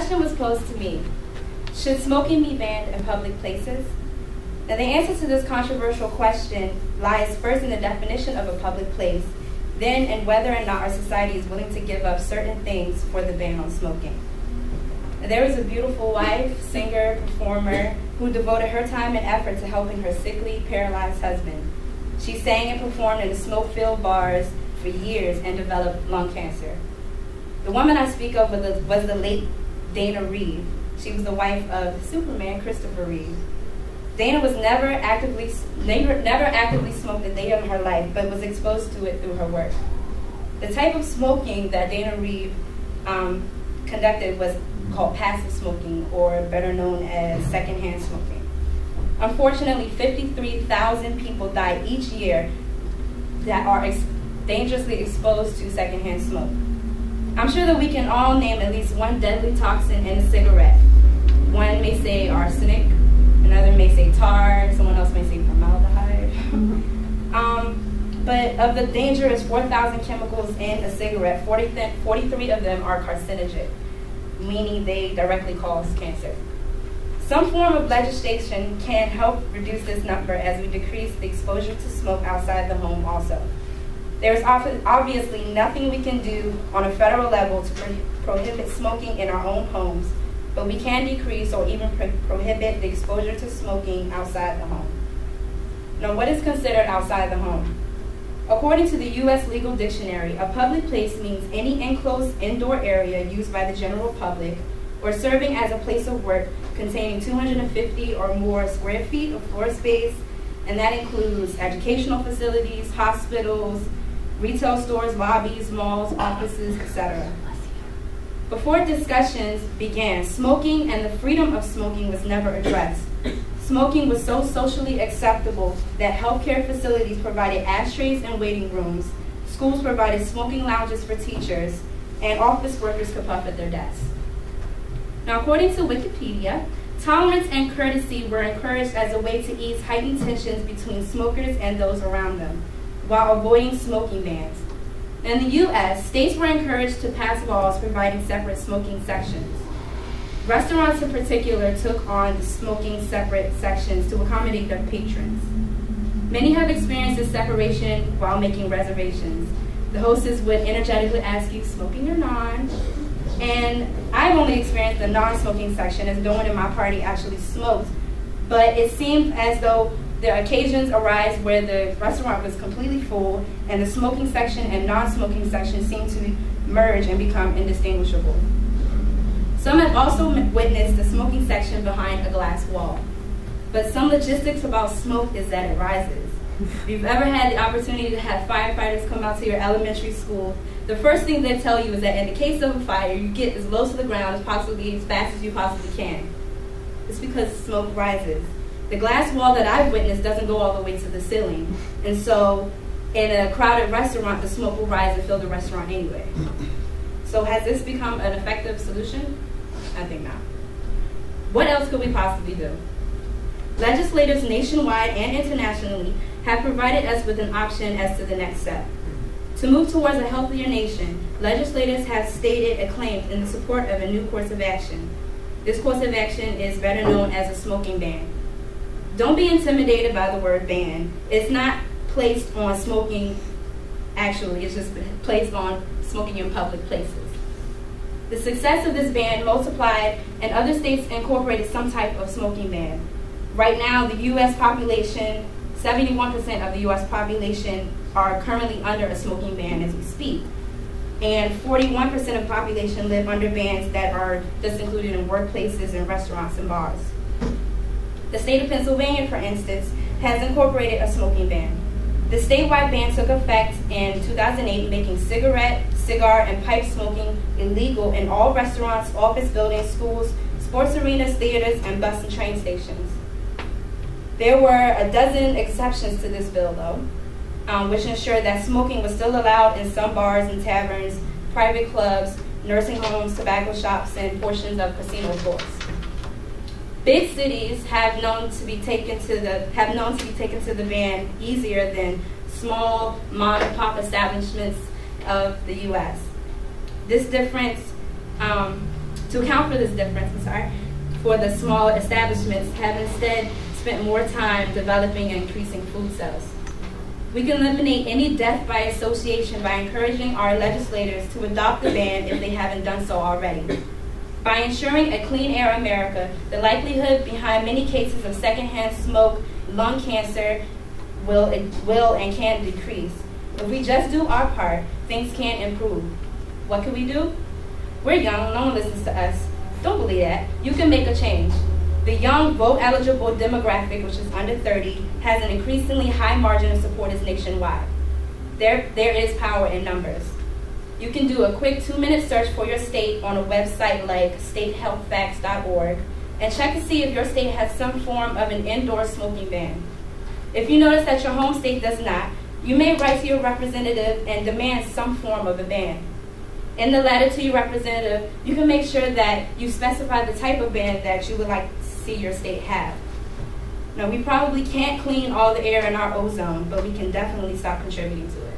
question was posed to me: should smoking be banned in public places? Now, the answer to this controversial question lies first in the definition of a public place, then in whether or not our society is willing to give up certain things for the ban on smoking. Now, there was a beautiful wife, singer, performer, who devoted her time and effort to helping her sickly, paralyzed husband. She sang and performed in the smoke-filled bars for years and developed lung cancer. The woman I speak of was the late Dana Reeve. She was the wife of Superman, Christopher Reeve. Dana was never actively smoked a day in her life, but was exposed to it through her work. The type of smoking that Dana Reeve conducted was called passive smoking, or better known as secondhand smoking. Unfortunately, 53,000 people die each year that are dangerously exposed to secondhand smoke. I'm sure that we can all name at least one deadly toxin in a cigarette. One may say arsenic, another may say tar, someone else may say formaldehyde. But of the dangerous 4,000 chemicals in a cigarette, 43 of them are carcinogenic, meaning they directly cause cancer. Some form of legislation can help reduce this number as we decrease the exposure to smoke outside the home also. There is obviously nothing we can do on a federal level to prohibit smoking in our own homes, but we can decrease or even prohibit the exposure to smoking outside the home. Now, what is considered outside the home? According to the U.S. Legal Dictionary, a public place means any enclosed indoor area used by the general public or serving as a place of work containing 250 or more square feet of floor space, and that includes educational facilities, hospitals, retail stores, lobbies, malls, offices, etc. Before discussions began, smoking and the freedom of smoking was never addressed. Smoking was so socially acceptable that healthcare facilities provided ashtrays and waiting rooms, schools provided smoking lounges for teachers, and office workers could puff at their desks. Now, according to Wikipedia, tolerance and courtesy were encouraged as a way to ease heightened tensions between smokers and those around them, while avoiding smoking bans. In the U.S., states were encouraged to pass laws providing separate smoking sections. Restaurants in particular took on smoking separate sections to accommodate their patrons. Many have experienced this separation while making reservations. The hostess would energetically ask you, smoking or non? And I've only experienced the non-smoking section, as no one in my party actually smoked, but it seemed as though the occasions arise where the restaurant was completely full and the smoking section and non-smoking section seemed to merge and become indistinguishable. Some have also witnessed the smoking section behind a glass wall. But some logistics about smoke is that it rises. If you've ever had the opportunity to have firefighters come out to your elementary school, the first thing they tell you is that in the case of a fire, you get as low to the ground as possibly as fast as you possibly can. It's because smoke rises. The glass wall that I've witnessed doesn't go all the way to the ceiling. And so in a crowded restaurant, the smoke will rise and fill the restaurant anyway. So has this become an effective solution? I think not. What else could we possibly do? Legislators nationwide and internationally have provided us with an option as to the next step. To move towards a healthier nation, legislators have stated a claim in the support of a new course of action. This course of action is better known as a smoking ban. Don't be intimidated by the word ban. It's not placed on smoking, actually, it's just placed on smoking in public places. The success of this ban multiplied, and other states incorporated some type of smoking ban. Right now, the U.S. population, 71% of the U.S. population are currently under a smoking ban as we speak. And 41% of the population live under bans that are just included in workplaces and restaurants and bars. The state of Pennsylvania, for instance, has incorporated a smoking ban. The statewide ban took effect in 2008, making cigarette, cigar, and pipe smoking illegal in all restaurants, office buildings, schools, sports arenas, theaters, and bus and train stations. There were a dozen exceptions to this bill, though, which ensured that smoking was still allowed in some bars and taverns, private clubs, nursing homes, tobacco shops, and portions of casino floors. Big cities have known to be taken to the ban easier than small mom and pop establishments of the U.S. This difference To account for this difference, for the small establishments have instead spent more time developing and increasing food sales. We can eliminate any death by association by encouraging our legislators to adopt the ban if they haven't done so already. By ensuring a clean air America, the likelihood behind many cases of secondhand smoke, lung cancer will and can decrease. If we just do our part, things can improve. What can we do? We're young, no one listens to us. Don't believe that. You can make a change. The young vote-eligible demographic, which is under 30, has an increasingly high margin of supporters nationwide. There is power in numbers. You can do a quick 2-minute search for your state on a website like statehealthfacts.org and check to see if your state has some form of an indoor smoking ban. If you notice that your home state does not, you may write to your representative and demand some form of a ban. In the letter to your representative, you can make sure that you specify the type of ban that you would like to see your state have. Now, we probably can't clean all the air in our ozone, but we can definitely stop contributing to it.